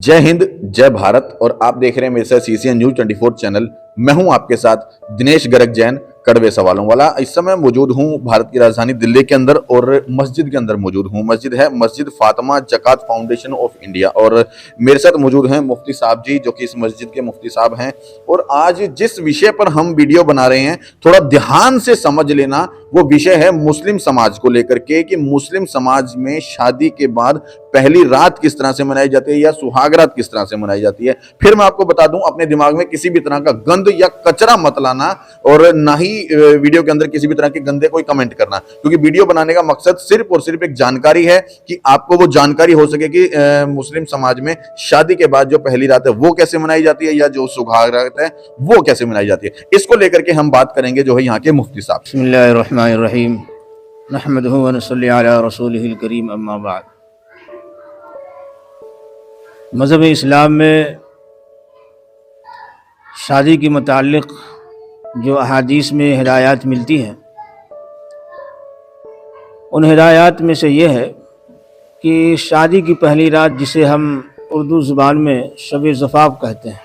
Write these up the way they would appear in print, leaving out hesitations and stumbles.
जय हिंद, जय भारत। और आप देख रहे हैं मेरे साथ CCN न्यूज 24 चैनल। मैं हूं आपके साथ दिनेश गर्ग जैन, कड़वे सवालों वाला। इस समय मौजूद हूं भारत की राजधानी दिल्ली के अंदर और मस्जिद के अंदर मौजूद हूं। मस्जिद है मस्जिद फातिमा जकात फाउंडेशन ऑफ इंडिया और मेरे साथ मौजूद हैं मुफ्ती साहब जी, जो कि इस मस्जिद के मुफ्ती साहब हैं। और आज जिस विषय पर हम वीडियो बना रहे हैं, थोड़ा ध्यान से समझ लेना। वो विषय है मुस्लिम समाज को लेकर के कि मुस्लिम समाज में शादी के बाद पहली रात किस तरह से मनाई जाती है या सुहागरात किस तरह से मनाई जाती है। फिर मैं आपको बता दूं, अपने दिमाग में किसी भी तरह का गंद या कचरा मत लाना और ना ही वीडियो के अंदर किसी भी तरह के गंदे कोई कमेंट करना, क्योंकि वीडियो बनाने का मकसद सिर्फ और सिर्फ एक जानकारी है कि आपको वो जानकारी हो सके कि मुस्लिम समाज में शादी के बाद जो पहली रात है वो कैसे मनाई जाती है या जो सुहागरात है वो कैसे मनाई जाती है। इसको लेकर के हम बात करेंगे जो है यहाँ के मुफ्ती साहब। बिस्मिल्लाहिर्रहमानिर्रहीम नहमदुहु व नसल्ली अला रसूलिहिल करीम अम्मा बाद। मज़हब इस्लाम में शादी के मुताल्लिक़ जो अहादीस में हिदायत मिलती हैं, उन हिदायत में से ये है कि शादी की पहली रात, जिसे हम उर्दू ज़ुबान में शब ज़फ़ाफ़ कहते हैं,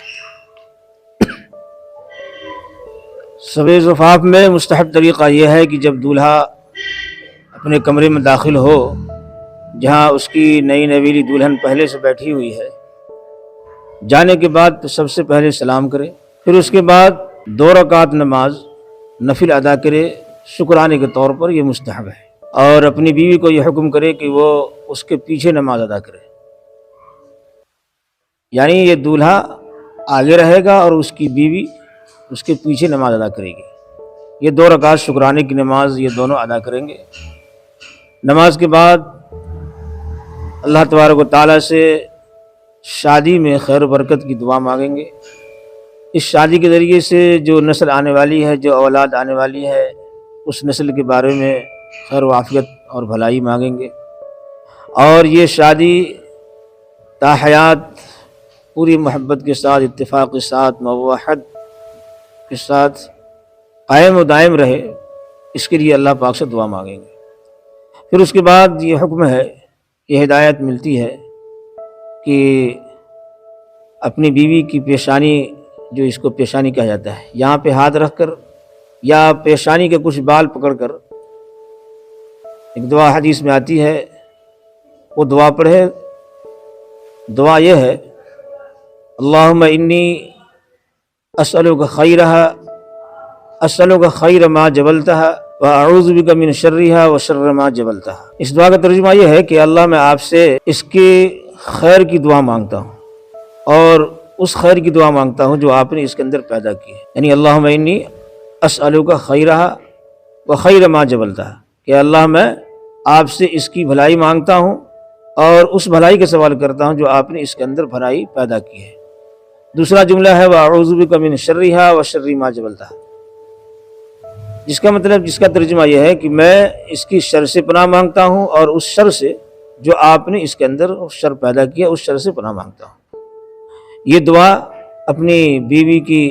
शब ज़फ़ाफ़ में मुस्तहब तरीक़ा यह है कि जब दूल्हा अपने कमरे में दाखिल हो, जहाँ उसकी नई नवेली दुल्हन पहले से बैठी हुई है, जाने के बाद तो सबसे पहले सलाम करे, फिर उसके बाद 2 रकात नमाज नफिल अदा करे शुक्राने के तौर पर। यह मुस्तहब है। और अपनी बीवी को यह हुक्म करे कि वो उसके पीछे नमाज अदा करे, यानी ये दूल्हा आगे रहेगा और उसकी बीवी उसके पीछे नमाज अदा करेगी। ये 2 रकात शुक्राने की नमाज ये दोनों अदा करेंगे। नमाज के बाद अल्लाह तबारक व तआला से शादी में खैर बरकत की दुआ मांगेंगे। इस शादी के ज़रिए से जो नस्ल आने वाली है, जो औलाद आने वाली है, उस नस्ल के बारे में खैर वाफ़ियत और भलाई मांगेंगे। और ये शादी ताहयात पूरी मोहब्बत के साथ, इत्तिफ़ाक़ के साथ, मवहद के साथ कायम व दायम रहे, इसके लिए अल्लाह पाक से दुआ मांगेंगे। फिर उसके बाद ये हुक्म है, ये हिदायत मिलती है कि अपनी बीवी की पेशानी, जो इसको पेशानी कहा जाता है, यहाँ पे हाथ रखकर या पेशानी के कुछ बाल पकड़कर एक दुआ हदीस में आती है, वो दुआ पढ़े। दुआ ये है, अल्लाहुम्मा इन्नी अस्अलुका खैरहा, अस्अलुका खैर मा जबलतहा व अऊज़ु बिका मिन शर्रिहा व शर्र मा जबलतहा। इस दुआ का तर्जुमा ये है कि अल्लाह, मैं आपसे इसके खैर की दुआ मांगता हूँ और उस खैर की दुआ मांगता हूँ जो आपने इसके अंदर पैदा की है। यानी अल्लाहुम्मा इन्नी अस्अलुका खैरहा व खैर मा जबलतहा, कि अल्लाह मैं आपसे इसकी भलाई मांगता हूँ और उस भलाई का सवाल करता हूँ जो आपने इसके अंदर भलाई पैदा की है। दूसरा जुमला है, व अऊज़ु बिका मिन शर्रिहा व शर्रि मा जबलतहा, जिसका मतलब, जिसका तर्जुमा यह है कि मैं इसकी शर से पनाह मांगता हूँ और उस शर से जो आपने इसके अंदर शर पैदा किया, उस शर से पनाह मांगता हूँ। ये दुआ अपनी बीवी की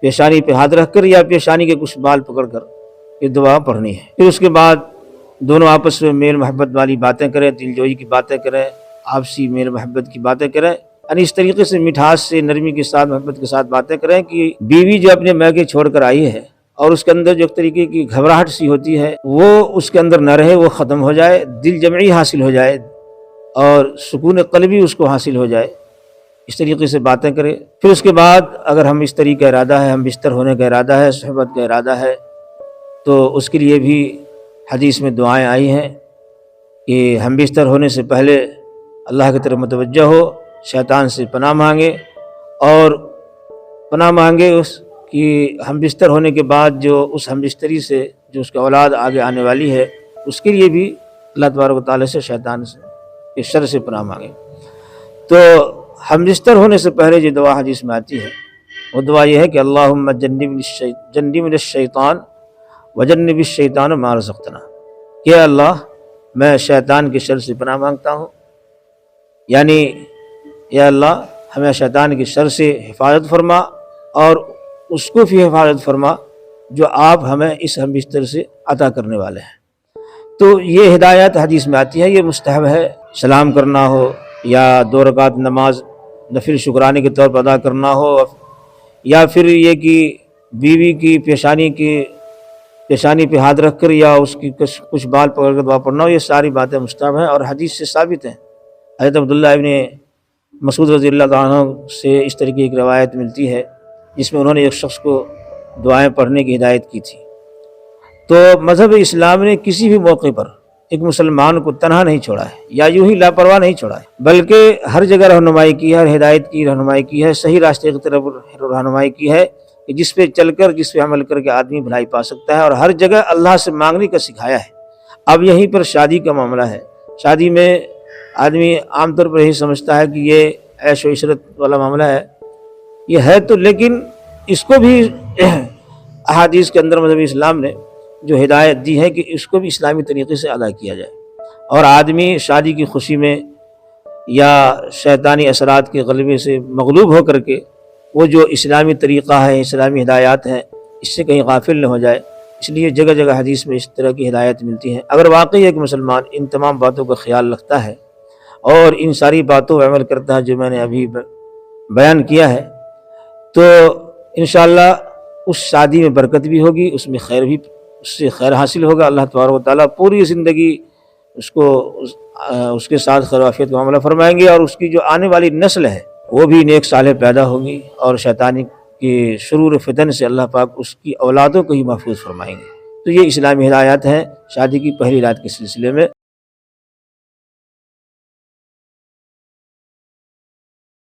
पेशानी पे हाथ रखकर या पेशानी के कुछ बाल पकड़कर ये दुआ पढ़नी है। फिर उसके बाद दोनों आपस में मेल मोहब्बत वाली बातें करें, दिलजोई की बातें करें, आपसी मेल मोहब्बत की बातें करें, यानी इस तरीके से मिठास से, नरमी के साथ, मोहब्बत के साथ बातें करें कि बीवी जो अपने मैके छोड़ कर आई है और उसके अंदर जो एक तरीके की घबराहट सी होती है वो उसके अंदर न रहे, वो ख़त्म हो जाए, दिल जमई हासिल हो जाए और सुकून क़ल्बी उसको हासिल हो जाए। इस तरीके से बातें करें। फिर उसके बाद अगर हम इस तरीके का इरादा है, हम बिस्तर होने का इरादा है, सोहबत का इरादा है, तो उसके लिए भी हदीस में दुआएं आई हैं कि हम बिस्तर होने से पहले अल्लाह की तरफ मुतवज्जह हो, शैतान से पनाह मांगे और पनाह मांगे उस कि हम बिस्तर होने के बाद जो उस हम बिस्तरी से जो उसका औलाद आगे आने वाली है, उसके लिए भी अल्लाह तबारक व तआला से, शैतान से, इस शर से पनाह मांगे। तो हम बिस्तर होने से पहले जो दुआ हदीस में आती है, वो दुआ ये है कि अल्लाहुम्मा जन्निबिन शैतान व जन्निबिश शैतान मा रज़क़तना, कि अल्लाह मैं शैतान के शर से पनाह मांगता हूँ, यानी या अल्लाह हमें शैतान के शर से हिफाजत फरमा और उसको भी हिफाजत फरमा जो आप हमें इस हम बिस्तर से अता करने वाले हैं। तो ये हिदायत हदीस में आती है, ये मुस्तहब है। सलाम करना हो या 2 रकात नमाज نفل شکرانے کے طور پر ادا کرنا ہو، یا پھر یہ کہ بیوی کی پیشانی پہ ہاتھ رکھ کر یا اس کی کچھ بال پکڑ کر دعا پڑھنا ہو، یہ ساری باتیں مستحب ہیں اور حدیث سے ثابت ہیں۔ حضرت عبداللہ ابن مسعود رضی اللہ عنہ سے اس طرح کی ایک روایت ملتی ہے جس میں انہوں نے ایک شخص کو دعائیں پڑھنے کی ہدایت کی تھی۔ تو مذہب اسلام نے کسی بھی موقع پر ایک مسلمان کو تنہا نہیں چھوڑا ہے یا یوں ہی لاپرواہ نہیں چھوڑا ہے، بلکہ ہر جگہ رہنمائی کی ہے، ہر ہدایت کی رہنمائی کی ہے، صحیح راستے کی طرف رہنمائی کی ہے کہ جس پہ چل کر، جس پہ عمل کر کے آدمی بھلائی پا سکتا ہے، اور ہر جگہ اللہ سے مانگنے کا سکھایا ہے۔ اب یہیں پر شادی کا معاملہ ہے۔ شادی میں آدمی عام طور پر یہی سمجھتا ہے کہ یہ عیش و عشرت والا معاملہ ہے، یہ ہے تو، لیکن اس کو بھی احادیث کے اندر مذہب اسلام نے جو ہدایت دی ہے کہ اس کو بھی اسلامی طریقے سے ادا کیا جائے، اور آدمی شادی کی خوشی میں یا شیطانی اثرات کے غلبے سے مغلوب ہو کر کے وہ جو اسلامی طریقہ ہے، اسلامی ہدایات ہیں، اس سے کہیں غافل نہ ہو جائے۔ اس لیے جگہ جگہ حدیث میں اس طرح کی ہدایت ملتی ہیں۔ اگر واقعی ایک مسلمان ان تمام باتوں کا خیال رکھتا ہے اور ان ساری باتوں پر عمل کرتا ہے جو میں نے ابھی بیان کیا ہے، تو انشاءاللہ اس شادی میں برکت بھی ہوگی، اس میں خیر بھی، اس سے خیر حاصل ہوگا۔ اللہ تبارک و تعالیٰ پوری زندگی اس کے ساتھ خیر و عافیت کا معاملہ فرمائیں گے، اور اس کی جو آنے والی نسل ہے وہ بھی نیک صالح پیدا ہوگی، اور شیطانی کے شرور فتن سے اللہ پاک اس کی اولادوں کو ہی محفوظ فرمائیں گے۔ تو یہ اسلامی ہدایات ہیں شادی کی پہلی رات کے سلسلے میں۔